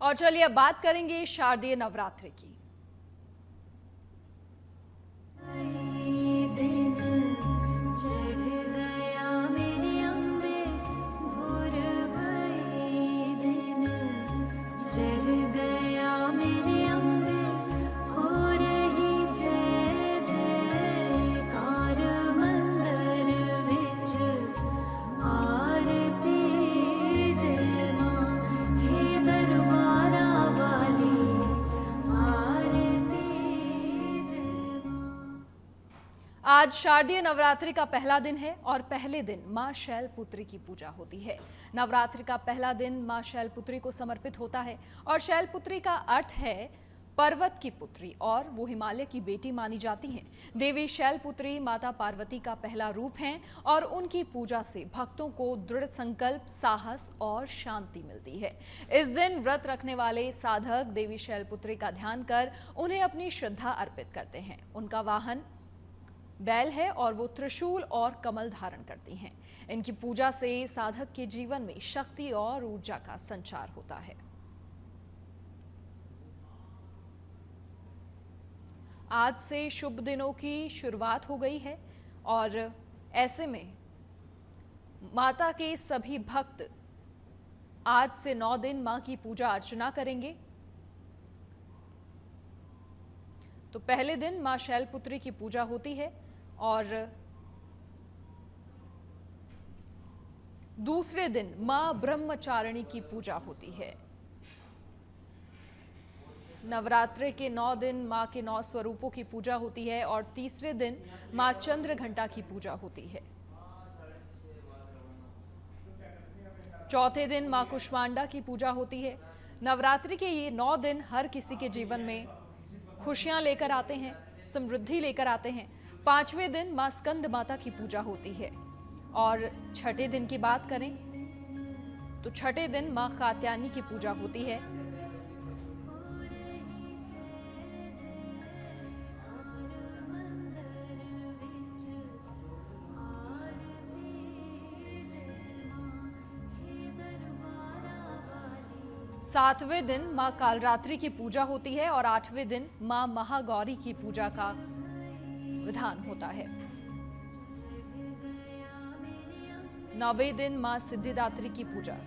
और चलिए अब बात करेंगे शारदीय नवरात्रि की। आज शारदीय नवरात्रि का पहला दिन है और पहले दिन मां शैलपुत्री की पूजा होती है। नवरात्रि का पहला दिन मां शैलपुत्री को समर्पित होता है और शैलपुत्री का अर्थ है पर्वत की पुत्री और वो हिमालय की बेटी मानी जाती हैं। देवी शैलपुत्री माता पार्वती का पहला रूप हैं और उनकी पूजा से भक्तों को दृढ़ संकल्प, साहस और शांति मिलती है। इस दिन व्रत रखने वाले साधक देवी शैलपुत्री का ध्यान कर उन्हें अपनी श्रद्धा अर्पित करते हैं। उनका वाहन बैल है और वो त्रिशूल और कमल धारण करती हैं। इनकी पूजा से साधक के जीवन में शक्ति और ऊर्जा का संचार होता है। आज से शुभ दिनों की शुरुआत हो गई है और ऐसे में माता के सभी भक्त आज से 9 दिन मां की पूजा अर्चना करेंगे। तो पहले दिन मां शैलपुत्री की पूजा होती है और दूसरे दिन मां ब्रह्मचारिणी की पूजा होती है। नवरात्रि के 9 दिन मां के 9 स्वरूपों की पूजा होती है और तीसरे दिन मां चंद्रघंटा की पूजा होती है। चौथे दिन मां कुष्मांडा की पूजा होती है। नवरात्रि के ये 9 दिन हर किसी के जीवन में खुशियां लेकर आते हैं, समृद्धि लेकर आते हैं। 5वें दिन मां स्कंद माता की पूजा होती है और छठे दिन की बात करें तो छठे दिन मां कात्यायनी की पूजा होती है। सातवें दिन मां कालरात्रि की पूजा होती है और 8वें दिन मां महागौरी की पूजा का विधान होता है। 9वें दिन मां सिद्धिदात्री की पूजा।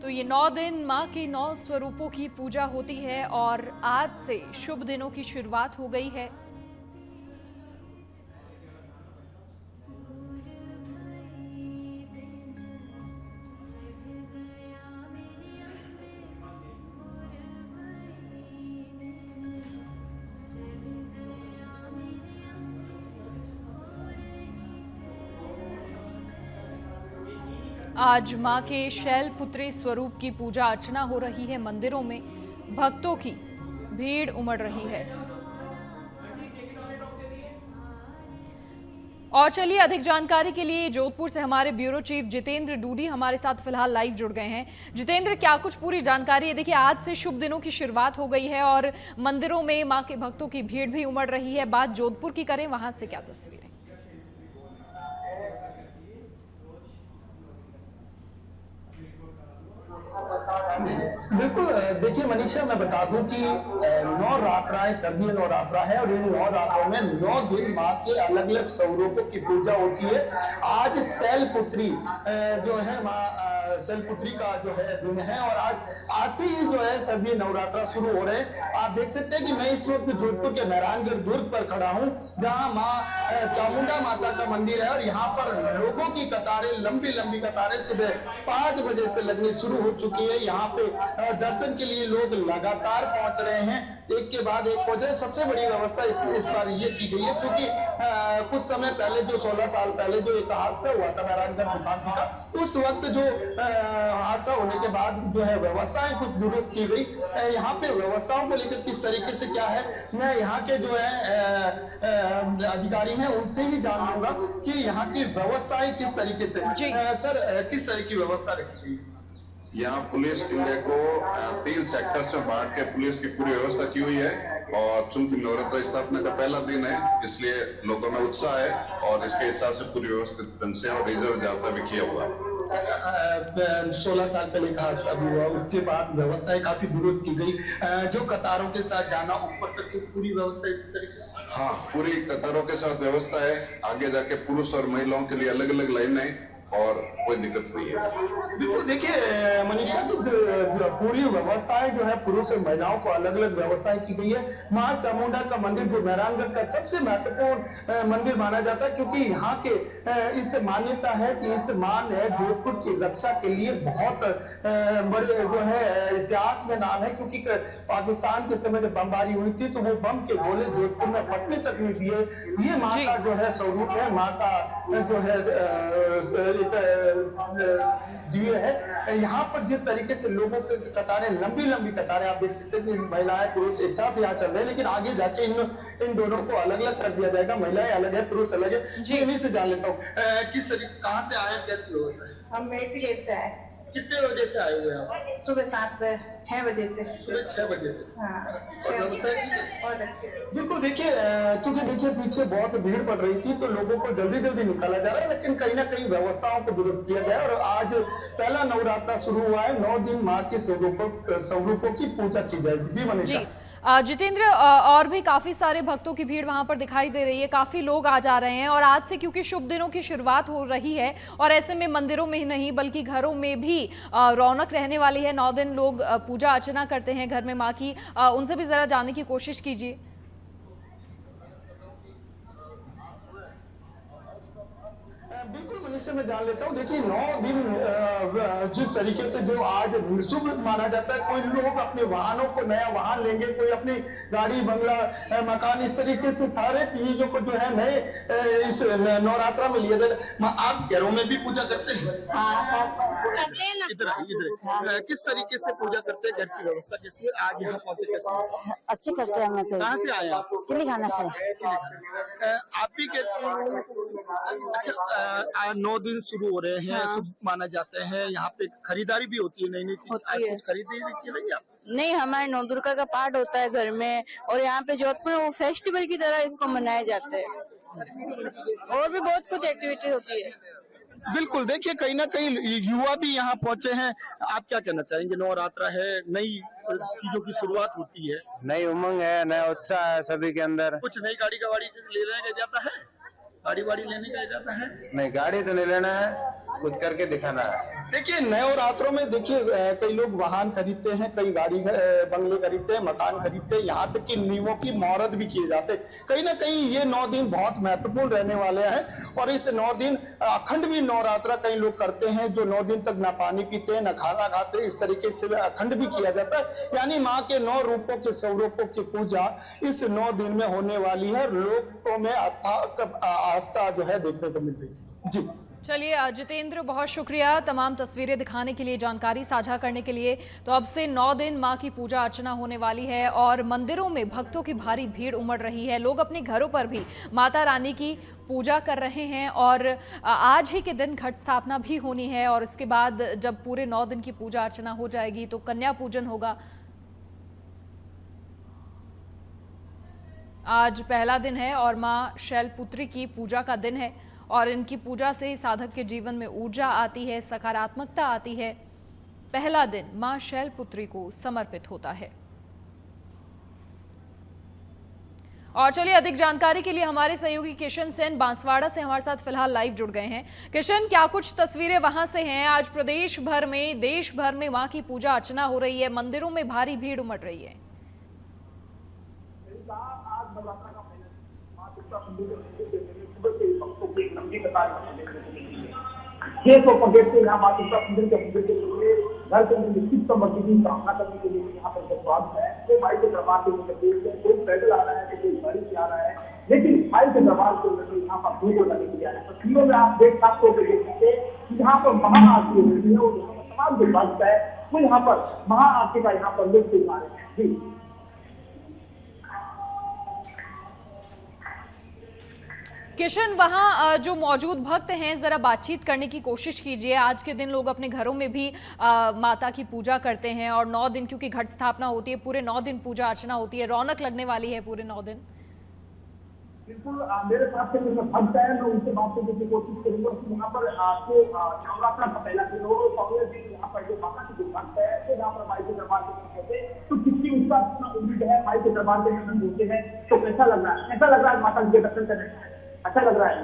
तो ये 9 दिन मां के 9 स्वरूपों की पूजा होती है और आज से शुभ दिनों की शुरुआत हो गई है। आज मां के शैलपुत्री स्वरूप की पूजा अर्चना हो रही है। मंदिरों में भक्तों की भीड़ उमड़ रही है। और चलिए अधिक जानकारी के लिए जोधपुर से हमारे ब्यूरो चीफ जितेंद्र डूडी हमारे साथ फिलहाल लाइव जुड़ गए हैं। जितेंद्र, क्या कुछ पूरी जानकारी है? देखिए, आज से शुभ दिनों की शुरुआत हो गई है और मंदिरों में मां के भक्तों की भीड़ भी उमड़ रही है। बात जोधपुर की करें, वहां से क्या तस्वीरें? बिल्कुल, देखिए मनीषा, मैं बता दूं कि 9 रात्राएं सर्दी नवरात्रा है और इन 9 रात्रों में 9 दिन माँ के अलग अलग स्वरूपों की पूजा होती है। आज शैलपुत्री जो है माँ शैलपुत्री का जो है दिन है और आज से ही जो है सर्दी नवरात्रा शुरू हो रहे हैं। आप देख सकते हैं कि मैं इस वक्त जोधपुर के मेहरानगढ़ दुर्ग पर खड़ा हूँ, जहाँ माँ चामुंडा माता का मंदिर है और यहाँ पर लोगों की कतारें, लंबी लंबी कतारें सुबह 5 बजे से लगनी शुरू हो चुकी है। यहाँ पे दर्शन के लिए लोग लगातार पहुंच रहे हैं, एक के बाद एक पहुंचे। सबसे बड़ी व्यवस्था इस बार ये की गई है क्योंकि कुछ समय पहले, जो 16 साल पहले जो एक हादसा हुआ था मेहरानगढ़ मुकामी का, उस वक्त जो हादसा होने के बाद जो है व्यवस्थाएं कुछ दुरुस्त की गई। यहाँ पे व्यवस्थाओं को लेकर किस तरीके से क्या है, मैं यहाँ के जो है अधिकारी हैं उनसे ही जान लूंगा कि यहाँ की व्यवस्थाएं किस तरीके से। सर, किस तरह की व्यवस्था रखी गई है? यहाँ पुलिस इंडिया को 3 सेक्टर्स में बांट के पुलिस की पूरी व्यवस्था की हुई है और चूंकि नवरात्र स्थापना का पहला दिन है इसलिए लोगों में उत्साह है और इसके हिसाब से पूरी व्यवस्थित ढंग से और रिजर्व जाब्ता भी किया हुआ है। 16 साल पहले का हादसा भी हुआ, उसके बाद व्यवस्थाएं काफी दुरुस्त की गई। जो कतारों के साथ जाना ऊपर तक की पूरी व्यवस्था इसी तरीके से। हाँ, पूरी कतारों के साथ व्यवस्था है। आगे जाके पुरुष और महिलाओं के लिए अलग अलग लाइनें और कोई दिक्कत नहीं है। बिल्कुल, देखिए मनीषा की जो पूरी व्यवस्थाएं जो है पुरुष और महिलाओं को अलग अलग व्यवस्थाएं की गई है। मां चामुंडा का मंदिर जो मेहरानगढ़ का सबसे महत्वपूर्ण मंदिर माना जाता है, क्योंकि यहाँ के इस मान्यता है कि इस मां ने जोधपुर की रक्षा के लिए बहुत बड़े जो है इतिहास में नाम है, क्योंकि पाकिस्तान के समय जब बमबारी हुई थी तो वो बम के गोले जोधपुर में फटने तक नहीं दिए। ये माँ का जो है स्वरूप है, माँ का जो है दिए है। यहाँ पर जिस तरीके से लोगों की कतारें, लंबी लंबी कतारें आप देख सकते हैं कि महिलाएं पुरुष एक साथ यहाँ चल रहे हैं, लेकिन आगे जाके इन दोनों को अलग अलग कर दिया जाएगा। महिलाएं अलग है, पुरुष अलग है। मैं इन्हीं से जान लेता हूँ किस तरीके, कहाँ से आए, कैसी व्यवस्था है? हम मेटली से आए। कितने बजे से आए हुए हैं? सुबह 6 बजे से। सुबह 6 बजे से। हाँ, बहुत अच्छी। बिल्कुल, देखिए क्योंकि देखिए पीछे बहुत भीड़ पड़ रही थी तो लोगों को जल्दी जल्दी निकाला जा रहा है, लेकिन कहीं ना कहीं व्यवस्थाओं को दुरुस्त किया गया और आज पहला नवरात्रा शुरू हुआ है। 9 दिन माँ के स्वरूपों की पूजा की जाएगी। जी मनीषा। जितेंद्र, और भी काफी सारे भक्तों की भीड़ वहां पर दिखाई दे रही है, काफी लोग आ जा रहे हैं और आज से क्योंकि शुभ दिनों की शुरुआत हो रही है और ऐसे में मंदिरों में ही नहीं बल्कि घरों में भी रौनक रहने वाली है। 9 दिन लोग पूजा अर्चना करते हैं घर में माँ की, उनसे भी जरा जानने की कोशिश कीजिए। बिल्कुल मनीषा, मैं जान लेता हूँ। देखिए 9 दिन जिस तरीके से जो आज शुभ माना जाता है, कोई लोग अपने वाहनों को नया वाहन लेंगे, कोई अपनी गाड़ी बंगला मकान, इस तरीके से सारे चीजों को जो है नए इस नवरात्रा में लिया जाएगा। आप घरों में भी पूजा करते हैं? इधर किस तरीके से पूजा करते हैं, घर की व्यवस्था कैसी है? आज यहाँ पहुंचे कैसे? अच्छी करते हैं। मैं तो कहाँ से आए आप? खाना से। आप भी अच्छा 9 दिन शुरू हो रहे हैं, हाँ। शुभ माना जाते हैं। यहाँ पे खरीदारी भी होती है, नई नई चीज होती है। कुछ खरीदी की नहीं आप? नहीं, हमारे नौ दुर्गा का पाठ होता है घर में और यहाँ पे जोधपुर वो फेस्टिवल की तरह इसको मनाया जाता है और भी बहुत कुछ एक्टिविटी होती है। बिल्कुल, देखिए कहीं ना कहीं युवा भी यहाँ पहुंचे हैं। आप क्या कहना चाहेंगे? नवरात्रा है, नई चीजों की शुरुआत होती है, नई उमंग है, नया उत्साह है सभी के अंदर। कुछ नई गाड़ी का वाड़ी लेने का जाता है, गाड़ी वाड़ी लेने का जाता है। नहीं, गाड़ी तो नहीं लेना है, कुछ करके दिखाना है। देखिए नवरात्रों में देखिए कई लोग वाहन खरीदते हैं, कई गाड़ी बंगले खरीदते हैं, मकान खरीदते हैं, यहाँ तक कि नींवों की मुहूर्त भी किए जाते हैं। कहीं ना कहीं ये 9 दिन बहुत महत्वपूर्ण रहने वाले हैं और इस 9 दिन अखंड भी नवरात्रा कई लोग करते हैं, जो 9 दिन तक ना पानी पीते हैं, ना खाना खाते हैं। इस तरीके से अखंड भी किया जाता है, यानी माँ के 9 रूपों के स्वरूपों की पूजा इस 9 दिन में होने वाली है। लोगों में आस्था जो है देखने को मिल रही है। जी चलिए जितेंद्र, बहुत शुक्रिया तमाम तस्वीरें दिखाने के लिए, जानकारी साझा करने के लिए। तो अब से 9 दिन मां की पूजा अर्चना होने वाली है और मंदिरों में भक्तों की भारी भीड़ उमड़ रही है। लोग अपने घरों पर भी माता रानी की पूजा कर रहे हैं और आज ही के दिन घट स्थापना भी होनी है और इसके बाद जब पूरे 9 दिन की पूजा अर्चना हो जाएगी तो कन्या पूजन होगा। आज पहला दिन है और मां शैलपुत्री की पूजा का दिन है और इनकी पूजा से साधक के जीवन में ऊर्जा आती है, सकारात्मकता आती है। पहला दिन मां शैलपुत्री को समर्पित होता है। और चलिए अधिक जानकारी के लिए हमारे सहयोगी किशन सेन बांसवाड़ा से हमारे साथ फिलहाल लाइव जुड़ गए हैं। किशन, क्या कुछ तस्वीरें वहां से हैं? आज प्रदेश भर में, देश भर में मां की पूजा अर्चना हो रही है, मंदिरों में भारी भीड़ उमड़ रही है। से यहाँ माता मंदिर के घर के अंदर निश्चित समृद्धि की कामना करने के लिए यहाँ पर स्वागत है। कोई माई के दरबार के कोई पैदल आ रहा है, कोई गाड़ी से आ रहा है, लेकिन माई के दरबार को यहाँ पर भीड़ लगे दिया है। तस्वीरों में आप देख सकते यहाँ पर महाआरती हो रही है और तमाम जो भक्त है वो यहाँ पर महाआरती का यहाँ पर लुत्फ उठा रहे हैं। जी किशन, वहाँ जो मौजूद भक्त हैं, जरा बातचीत करने की कोशिश कीजिए। आज के दिन लोग अपने घरों में भी माता की पूजा करते हैं और 9 दिन, क्योंकि घट स्थापना होती है, पूरे 9 दिन पूजा अर्चना होती है, रौनक लगने वाली है पूरे 9 दिन। बिल्कुल, मेरे साथ से जो भक्त है मैं उनसे बात करने की कोशिश करूंगा कि यहाँ पर आपको नवरात्र का पहला दिन हो, पहले दिन यहाँ पर जो माता की जो भक्त है तो यहाँ पर माई के दरबार के कहते हैं, तो कितनी उसका इतना उम्मीद है माई के दरबार के दर्शन होते हैं, तो कैसा लग रहा है? कैसा लग रहा है माता जी के दर्शन करने में? अच्छा लग रहा है?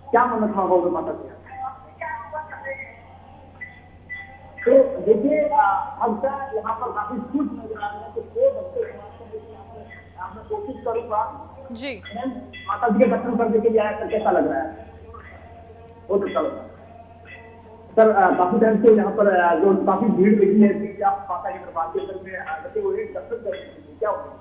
क्या मन्नत मांगा होगा माता से? तो देखिए, भक्त यहाँ पर काफी खुश नजर आ रहे हैं, तो वो भक्त मैं कोशिश करूंगा जी, माता जी के दर्शन करने के लिए आया, सर कैसा लग रहा है? बहुत अच्छा लग रहा है सर। काफी टाइम से यहाँ पर जो काफी भीड़ लगी है कि आप माता के दरबार के अंदर में लगे हुए दर्शन करने के लिए, क्या होगा?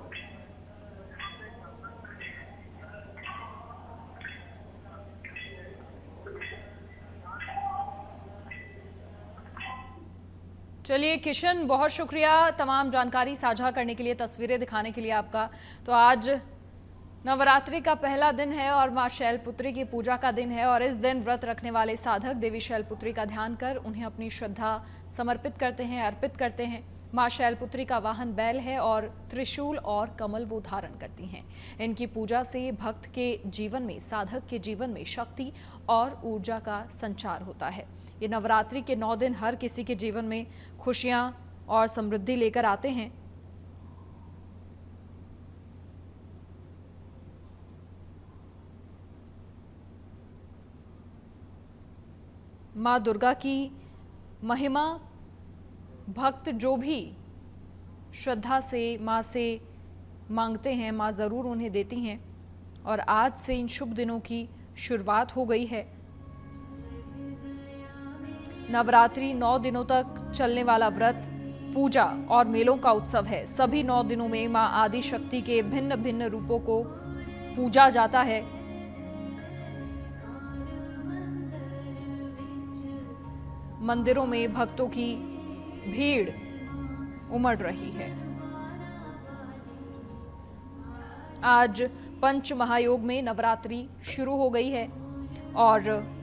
चलिए किशन, बहुत शुक्रिया तमाम जानकारी साझा करने के लिए, तस्वीरें दिखाने के लिए आपका। तो आज नवरात्रि का पहला दिन है और मां शैलपुत्री की पूजा का दिन है और इस दिन व्रत रखने वाले साधक देवी शैलपुत्री का ध्यान कर उन्हें अपनी श्रद्धा समर्पित करते हैं, अर्पित करते हैं। मां शैलपुत्री का वाहन बैल है और त्रिशूल और कमल वो धारण करती हैं। इनकी पूजा से भक्त के जीवन में, साधक के जीवन में शक्ति और ऊर्जा का संचार होता है। ये नवरात्रि के 9 दिन हर किसी के जीवन में खुशियां और समृद्धि लेकर आते हैं। माँ दुर्गा की महिमा, भक्त जो भी श्रद्धा से माँ से मांगते हैं, माँ ज़रूर उन्हें देती हैं। और आज से इन शुभ दिनों की शुरुआत हो गई है। नवरात्रि 9 दिनों तक चलने वाला व्रत, पूजा और मेलों का उत्सव है। सभी 9 दिनों में माँ आदि शक्ति के भिन्न भिन्न रूपों को पूजा जाता है। मंदिरों में भक्तों की भीड़ उमड़ रही है। आज पंच महायोग में नवरात्रि शुरू हो गई है और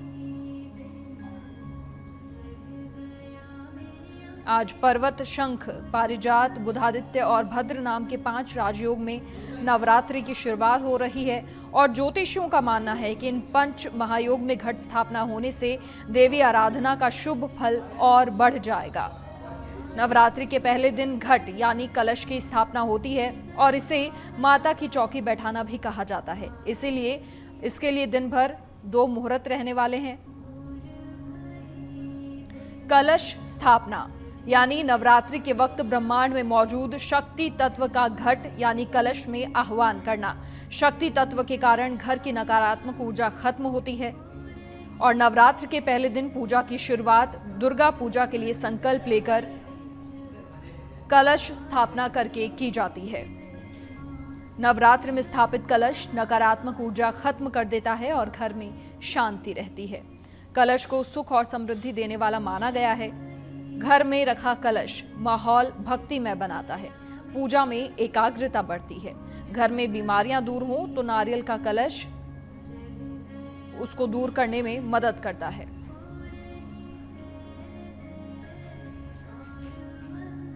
आज पर्वत, शंख, पारिजात, बुधादित्य और भद्र नाम के 5 राजयोग में नवरात्रि की शुरुआत हो रही है। और ज्योतिषियों का मानना है कि इन पंच महायोग में घट स्थापना होने से देवी आराधना का शुभ फल और बढ़ जाएगा। नवरात्रि के पहले दिन घट यानी कलश की स्थापना होती है और इसे माता की चौकी बैठाना भी कहा जाता है। इसीलिए इसके लिए दिन भर 2 मुहूर्त रहने वाले हैं। कलश स्थापना यानी नवरात्रि के वक्त ब्रह्मांड में मौजूद शक्ति तत्व का घट यानी कलश में आह्वान करना। शक्ति तत्व के कारण घर की नकारात्मक ऊर्जा खत्म होती है। और नवरात्र के पहले दिन पूजा की शुरुआत दुर्गा पूजा के लिए संकल्प लेकर कलश स्थापना करके की जाती है। नवरात्र में स्थापित कलश नकारात्मक ऊर्जा खत्म कर देता है और घर में शांति रहती है। कलश को सुख और समृद्धि देने वाला माना गया है। घर में रखा कलश माहौल भक्तिमय बनाता है। पूजा में एकाग्रता बढ़ती है। घर में बीमारियां दूर हों तो नारियल का कलश उसको दूर करने में मदद करता है।